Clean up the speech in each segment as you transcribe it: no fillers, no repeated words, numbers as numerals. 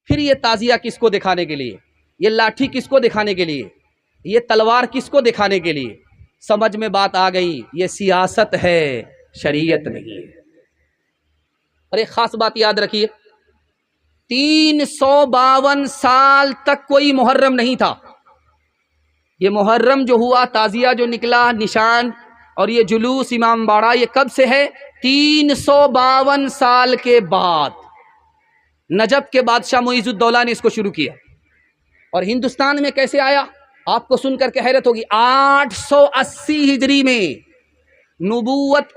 پھر یہ تعزیہ کس کو دکھانے کے لیے، یہ لاٹھی کس کو دکھانے کے لیے، یہ تلوار کس کو دکھانے کے لیے؟ سمجھ میں بات آ گئی، یہ سیاست ہے، شریعت نہیں ہے۔ اور ایک خاص بات یاد رکھیے، 352 سال تک کوئی محرم نہیں تھا۔ یہ محرم جو ہوا، تعزیہ جو نکلا، نشان اور یہ جلوس امام باڑہ، یہ کب سے ہے؟ 352 سال کے بعد نجف کے بادشاہ معیز الدولہ نے اس کو شروع کیا۔ اور ہندوستان میں کیسے آیا؟ آپ کو سن کر کے حیرت ہوگی، 880 ہجری میں، نبوت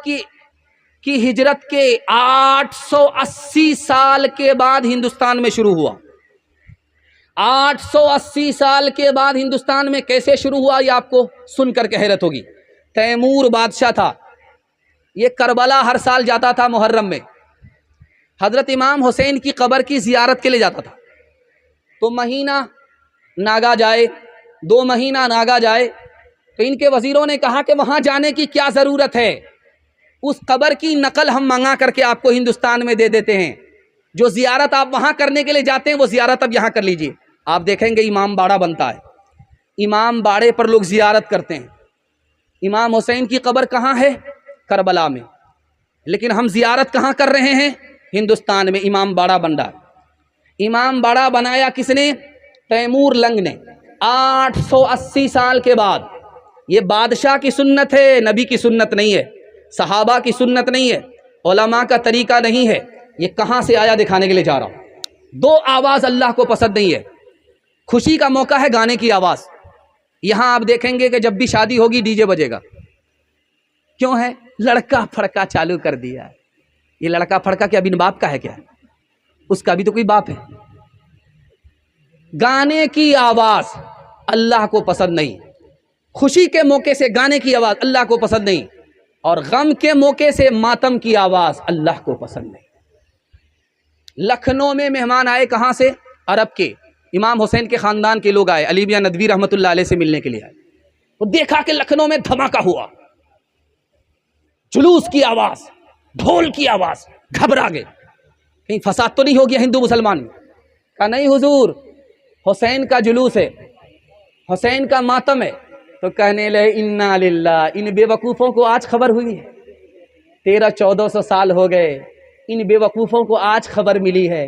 کی ہجرت کے 880 سال کے بعد ہندوستان میں شروع ہوا۔ 880 سال کے بعد ہندوستان میں کیسے شروع ہوا، یہ آپ کو سن کر کے حیرت ہوگی۔ تیمور بادشاہ تھا، یہ کربلا ہر سال جاتا تھا محرم میں، حضرت امام حسین کی قبر کی زیارت کے لیے جاتا تھا۔ تو مہینہ ناگا جائے، 2 مہینہ ناگا جائے، تو ان کے وزیروں نے کہا کہ وہاں جانے کی کیا ضرورت ہے، اس قبر کی نقل ہم منگا کر کے آپ کو ہندوستان میں دے دیتے ہیں، جو زیارت آپ وہاں کرنے کے لیے جاتے ہیں وہ زیارت اب یہاں کر لیجئے۔ آپ دیکھیں گے امام باڑہ بنتا ہے، امام باڑے پر لوگ زیارت کرتے ہیں۔ امام حسین کی قبر کہاں ہے؟ کربلا میں، لیکن ہم زیارت کہاں کر رہے ہیں؟ ہندوستان میں۔ امام باڑہ بن رہا ہے۔ امام باڑہ بنایا کس نے؟ تیمور لنگ نے، 880 سال کے بعد۔ یہ بادشاہ کی سنت ہے، نبی کی سنت نہیں ہے، صحابہ کی سنت نہیں ہے، علماء کا طریقہ نہیں ہے۔ یہ کہاں سے آیا دکھانے کے لیے جا رہا ہوں۔ 2 آواز اللہ کو پسند نہیں ہے۔ خوشی کا موقع ہے گانے کی آواز، یہاں آپ دیکھیں گے کہ جب بھی شادی ہوگی ڈی جے بجے گا۔ کیوں ہے؟ لڑکا پھڑکا چالو کر دیا ہے۔ یہ لڑکا پھڑکا کیا بن باپ کا ہے کیا؟ اس کا بھی تو کوئی باپ ہے۔ گانے کی آواز اللہ کو پسند نہیں، خوشی کے موقع سے گانے کی آواز اللہ کو پسند نہیں، اور غم کے موقع سے ماتم کی آواز اللہ کو پسند نہیں۔ لکھنؤ میں مہمان آئے، کہاں سے؟ عرب کے، امام حسین کے خاندان کے لوگ آئے، علی میاں ندوی رحمۃ اللہ علیہ سے ملنے کے لیے آئے۔ وہ دیکھا کہ لکھنؤ میں دھماکہ ہوا، جلوس کی آواز، ڈھول کی آواز، گھبرا گئے، کہیں فساد تو نہیں ہو گیا ہندو مسلمان میں؟ کہا نہیں حضور، حسین کا جلوس ہے، حسین کا ماتم ہے۔ تو کہنے لگے انا للہ، ان بے وقوفوں کو آج خبر ہوئی ہے، 1300-1400 سال ہو گئے، ان بے وقوفوں کو آج خبر ملی ہے،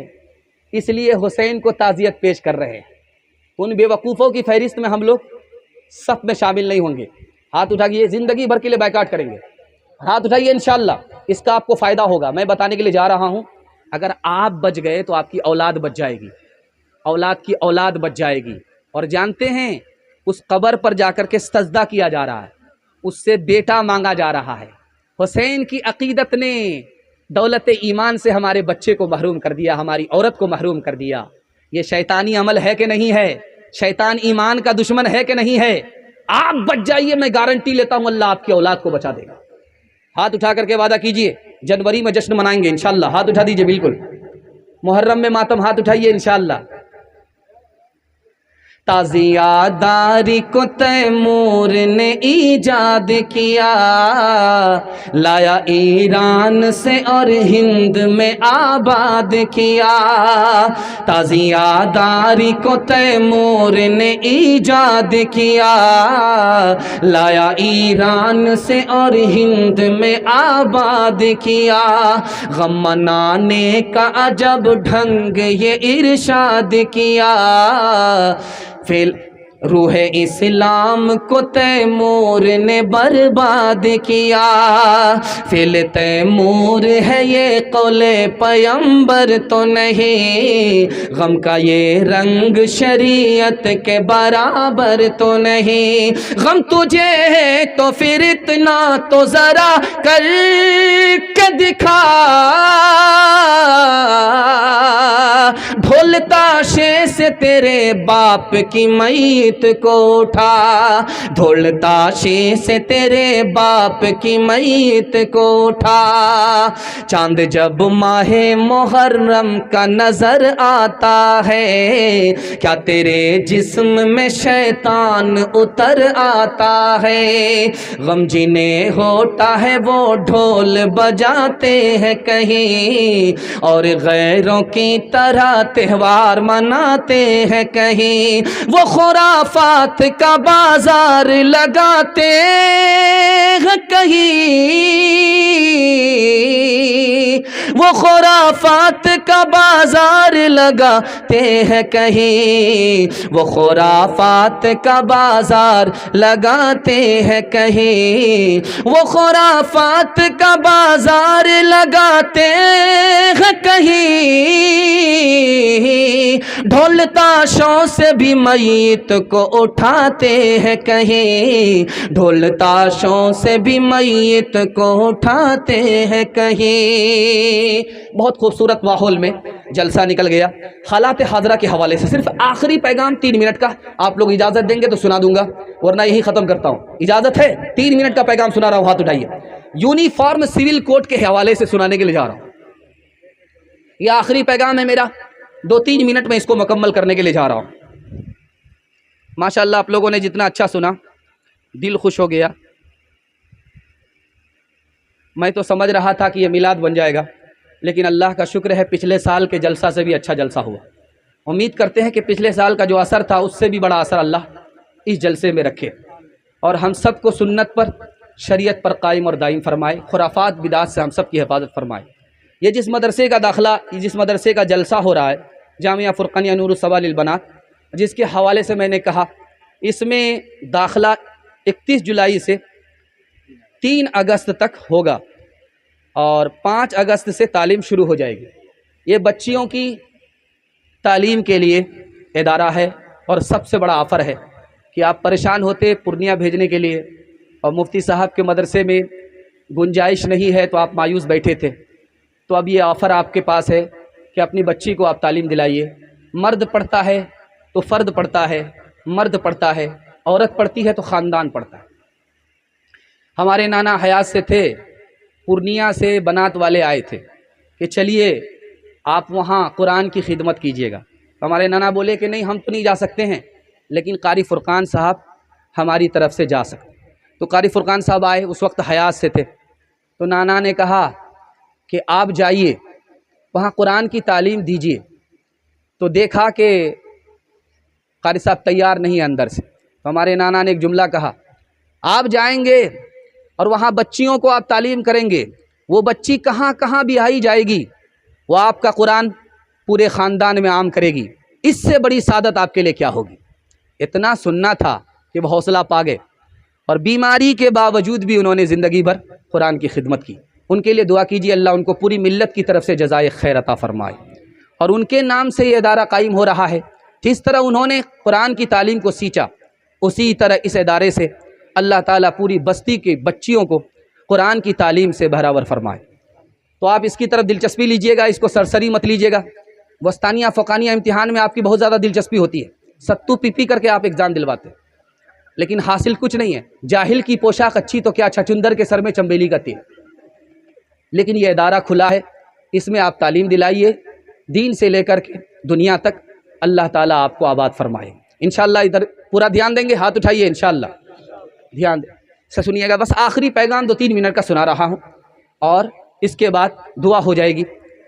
اس لیے حسین کو تعزیت پیش کر رہے ہیں۔ ان بے وقوفوں کی فہرست میں ہم لوگ صف میں شامل نہیں ہوں گے۔ ہاتھ اٹھائیے، زندگی بھر کے لیے بائیکاٹ کریں گے، ہاتھ اٹھائیے، انشاءاللہ اس کا آپ کو فائدہ ہوگا۔ میں بتانے کے لیے جا رہا ہوں، اگر آپ بچ گئے تو آپ کی اولاد بچ جائے گی، اولاد کی اولاد بچ جائے گی۔ اور جانتے ہیں اس قبر پر جا کر کے سجدہ کیا جا رہا ہے، اس سے بیٹا مانگا جا رہا ہے۔ حسین کی عقیدت نے دولت ایمان سے ہمارے بچے کو محروم کر دیا، ہماری عورت کو محروم کر دیا۔ یہ شیطانی عمل ہے کہ نہیں ہے؟ شیطان ایمان کا دشمن ہے کہ نہیں ہے؟ آپ بچ جائیے، میں گارنٹی لیتا ہوں اللہ آپ کی اولاد کو بچا دے گا۔ ہاتھ اٹھا کر کے وعدہ کیجئے، جنوری میں جشن منائیں گے انشاءاللہ۔ ہاتھ اٹھا دیجئے، بالکل محرم میں ماتم، ہاتھ اٹھائیے انشاءاللہ۔ تعزیہ داری کو تیمور نے ایجاد کیا، لایا ایران سے اور ہند میں آباد کیا۔ تعزیہ داری کو تیمور نے ایجاد کیا، لایا ایران سے اور ہند میں آباد کیا۔ غم منانے کا عجب ڈھنگ یہ ارشاد کیا، فیل روح اسلام کو تیمور نے برباد کیا۔ فیل تیمور ہے یہ قول پیمبر تو نہیں، غم کا یہ رنگ شریعت کے برابر تو نہیں۔ غم تجھے ہے تو پھر اتنا تو ذرا کر کے دکھا، ڈھول تاشے سے تیرے باپ کی میت मैयत को उठा, ढोलताशी से तेरे बाप की मैयत को उठा। चांद जब माहे मुहर्रम का नजर आता है, क्या तेरे जिस्म में शैतान उतर आता है। गम जिन्हें होता है वो ढोल बजाते हैं कहीं, और गैरों की तरह त्योहार मनाते हैं कहीं। वो खुराफात का बाजार लगाते हैं कहीं, वो खुराफात का बाजार लगाते हैं कहीं, वो खुराफात का बाजार लगाते हैं कहीं, वो खुराफात का बाजार लगाते हैं कहीं। ढोल ताशों से भी मैयत को उठाते हैं कहीं, ढोल ताशों से भी मैयत को उठाते हैं कहीं। बहुत खूबसूरत माहौल में जलसा निकल गया। हालात हाजरा के हवाले से सिर्फ आखिरी पैगाम 3 मिनट का, आप लोग इजाज़त देंगे तो सुना दूंगा, वरना यही ख़त्म करता हूँ। इजाज़त है? 3 मिनट का पैगाम सुना रहा हूँ, हाथ उठाइए। यूनिफॉर्म सिविल कोड के हवाले से सुनाने के लिए जा रहा हूँ। ये आखिरी पैगाम है मेरा, 2-3 मिनट में इसको मुकम्मल करने के लिए जा रहा हूँ। माशाअल्लाह आप लोगों ने जितना अच्छा सुना, दिल खुश हो गया। मैं तो समझ रहा था कि ये मिलाद बन जाएगा, लेकिन अल्लाह का शुक्र है पिछले साल के जलसा से भी अच्छा जलसा हुआ। उम्मीद करते हैं कि पिछले साल का जो असर था उससे भी बड़ा असर अल्लाह इस जलसे में रखे, और हम सब को सुन्नत पर, शरीयत पर कायम और दायम फरमाए, खुराफात बिदात से हम सब की हिफाजत फरमाए। ये जिस मदरसे का दाखिला, जिस मदरसे का जलसा हो रहा है, जामिया फुरकानिया नूर सवाल लिल बनात, जिसके हवाले से मैंने कहा, इसमें दाखिला 31 जुलाई से 3 अगस्त तक होगा और 5 अगस्त से तालीम शुरू हो जाएगी। ये बच्चियों की तालीम के लिए इदारा है और सबसे बड़ा ऑफ़र है कि आप परेशान होते पूर्णिया भेजने के लिए और मुफ्ती साहब के मदरसे में गुंजाइश नहीं है तो आप मायूस बैठे थे, तो अब ये ऑफ़र आपके पास है कि अपनी बच्ची को आप तालीम दिलाइए। मर्द पढ़ता है तो फ़र्द पढ़ता है, मर्द पढ़ता है, औरत पढ़ती है तो ख़ानदान पढ़ता है। हमारे नाना हयात से थे, पूर्णिया से बनात वाले आए थे कि चलिए आप वहाँ कुरान की खिदमत कीजिएगा। हमारे नाना बोले कि नहीं, हम तो नहीं जा सकते हैं, लेकिन कारी फ़ुरक़ान साहब हमारी तरफ से जा सकते। तो कारी फ़ुरक़ान साहब आए, उस वक्त हयात से थे, तो नाना ने कहा कि आप जाइए वहाँ कुरान की तालीम दीजिए। तो देखा कि कारी साहब तैयार नहीं है अंदर से, तो हमारे नाना ने एक जुमला कहा, आप जाएंगे और वहाँ बच्चियों को आप तालीम करेंगे, वो बच्ची कहाँ कहाँ भी आई जाएगी, वो आपका कुरान पूरे ख़ानदान में आम करेगी। इससे बड़ी सादत आपके लिए क्या होगी। इतना सुनना था कि वो हौसला पा गए और बीमारी के बावजूद भी उन्होंने ज़िंदगी भर कुरान की खिदमत की। उनके लिए दुआ कीजिए, अल्लाह उनको पूरी मिल्लत की तरफ से जज़ाए खैर अता फ़रमाए। और उनके नाम से ये इदारा कायम हो रहा है। जिस तरह उन्होंने कुरान की तालीम को सींचा, उसी तरह इस इदारे से अल्लाह ताला पूरी बस्ती के बच्चियों को कुरान की तालीम से बराबर फरमाए। तो आप इसकी तरफ दिलचस्पी लीजिएगा, इसको सरसरी मत लीजिएगा। वस्तानिया फ़ुकानिया इम्तिहान में आपकी बहुत ज़्यादा दिलचस्पी होती है, सत्तू पी करके आप एग्ज़ाम दिलवाते हैं, लेकिन हासिल कुछ नहीं है। जाहिल की पोशाक अच्छी तो क्या, छछुंदर के सर में चंबेली का तेल। लेकिन ये इदारा खुला है, इसमें आप तालीम दिलाइए, दीन से लेकर के दुनिया तक अल्लाह ताला आपको आबाद फरमाए इंशाअल्लाह। इधर पूरा ध्यान देंगे, हाथ उठाइए इंशाअल्लाह, ध्यान से सुनिएगा। बस आखिरी पैगाम 2-3 मिनट का सुना रहा हूँ और इसके बाद दुआ हो जाएगी।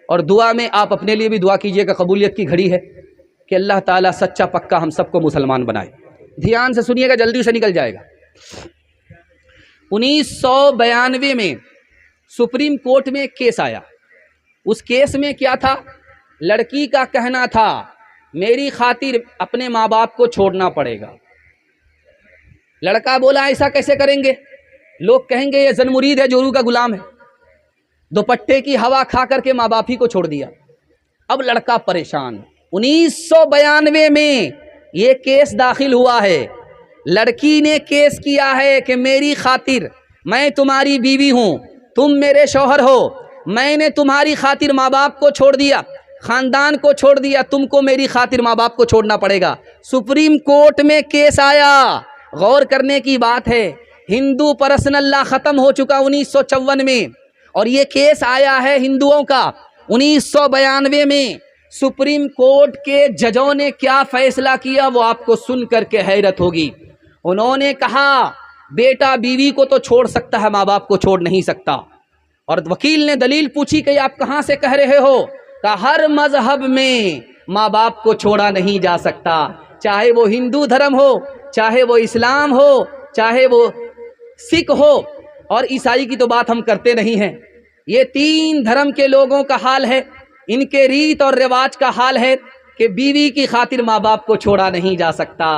और दुआ में आप अपने लिए भी दुआ कीजिएगा, कबूलियत की घड़ी है कि अल्लाह ताला सच्चा पक्का हम सबको मुसलमान बनाए। ध्यान से सुनिएगा, जल्दी से निकल जाएगा। 1992 में सुप्रीम कोर्ट में एक केस आया। उस केस में क्या था, लड़की का कहना था मेरी खातिर अपने माँ बाप को छोड़ना पड़ेगा। लड़का बोला ऐसा कैसे करेंगे, लोग कहेंगे ये ज़नमुरीद है, जोरू का गुलाम है। दुपट्टे की हवा खा करके माँ बाप ही को छोड़ दिया। अब लड़का परेशान। 1992 में ये केस दाखिल हुआ है। लड़की ने केस किया है कि मेरी खातिर, मैं तुम्हारी बीवी हूँ, तुम मेरे शौहर हो, मैंने तुम्हारी खातिर माँ बाप को छोड़ दिया, خاندان کو چھوڑ دیا, تم کو میری خاطر ماں باپ کو چھوڑنا پڑے گا. سپریم کورٹ میں کیس آیا, غور کرنے کی بات ہے. ہندو پرسنل لا ختم ہو چکا 1954 میں, اور یہ کیس آیا ہے ہندوؤں کا 1992 میں. سپریم کورٹ کے ججوں نے کیا فیصلہ کیا وہ آپ کو سن کر کے حیرت ہوگی. انہوں نے کہا بیٹا بیوی کو تو چھوڑ سکتا ہے, ماں باپ کو چھوڑ نہیں سکتا. اور وکیل نے دلیل پوچھی کہ آپ کہاں سے کہہ رہے ہو؟ کہ ہر مذہب میں ماں باپ کو چھوڑا نہیں جا سکتا, چاہے وہ ہندو دھرم ہو, چاہے وہ اسلام ہو, چاہے وہ سکھ ہو, اور عیسائی کی تو بات ہم کرتے نہیں ہیں. یہ 3 دھرم کے لوگوں کا حال ہے, ان کے ریت اور رواج کا حال ہے کہ بیوی کی خاطر ماں باپ کو چھوڑا نہیں جا سکتا.